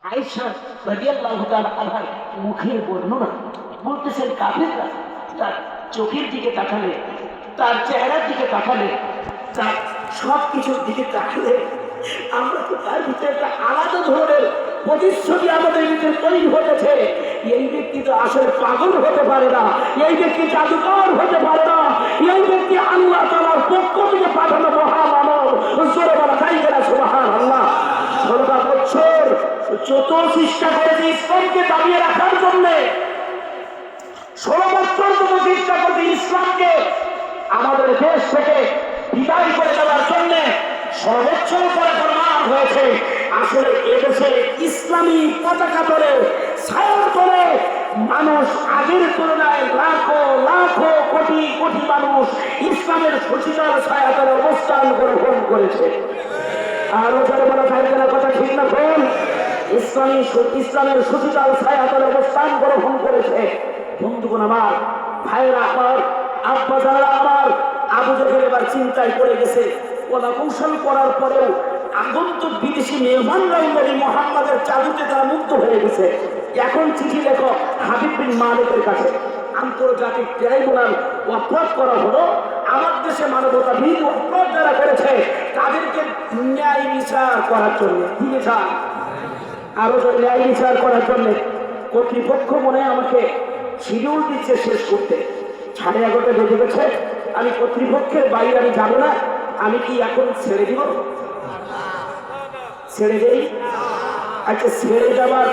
আয়েশা রাদিয়াল্লাহু তাআলা আনহার মুখের বর্ণনা বলতেছেন, কাফেররা তার চোখের দিকে তাকালে, তার চেহারার দিকে তাকালে, তার সব কিছুর দিকে তাকালে আমরা তো তার ভিতরে একটা আলাদা ধরনের প্রতিশ্রুতি আমাদের ভিতরে তৈরি হতেছে। এই ব্যক্তি তো আসলে পাগল হতে পারে না, এই ব্যক্তি জাদুকর হতে পারে না, এই ব্যক্তি আল্লাহ তাআলার পক্ষ থেকে পাঠানো মহামানব। জোরে বলা যায় কিনা সুবহানাল্লাহ। 16 বছর যত চেষ্টা করেছে ইসলামকে দাবিয়ে রাখার জন্য, 16 বছর যত চেষ্টা করেছে ইসলামকে আমাদের দেশ থেকে বিদায় করে দেওয়ার জন্য, সর্বোচ্চ করে প্রমাণ হয়েছে আসলে এদেশে ইসলামী পতাকা তলে, ছায়া তলে মানুষ আগের তুলনায় লাখো লাখো কোটি কোটি মানুষ ইসলামের সুশীতল ছায়া তলে অবস্থান গ্রহণ করেছে। আরো যারা বলা যায় না, কথা ঠিক না বল, ইসলামের সুশীতল ছায়া তলে অবস্থান গ্রহণ করেছে। বন্ধুগণ আমার, ভাইরা আমার, আব্বা যারা আমার, আবু জাহেল এবার চিন্তায় পড়ে গেছে। কলা কৌশল করার পরেও আগন্তুক বিদেশি মেহমানরাও নবী মুহাম্মদের জাদুতে তারা মুগ্ধ হয়ে গেছে। এখন চিঠি লেখো হাবিব বিন মালিকের কাছে, আন্তর্জাতিক ট্রাইব্যুনাল অপরাধ করা হলো, আমার দেশে মানবতা বিরোধী অপরাধ যারা করেছে তাদেরকে ন্যায় বিচার করার জন্য, আরো ন্যায় বিচার করার জন্য কর্তৃপক্ষ মনে আমাকে শিডিউল দিচ্ছে শেষ করতে। 11:30 বেজে গেছে, আমি কর্তৃপক্ষের বাইরে আমি যাবো না। আমি কি এখন ছেড়ে দিব? ছেড়ে দেই? আচ্ছা, ছেড়ে যাবার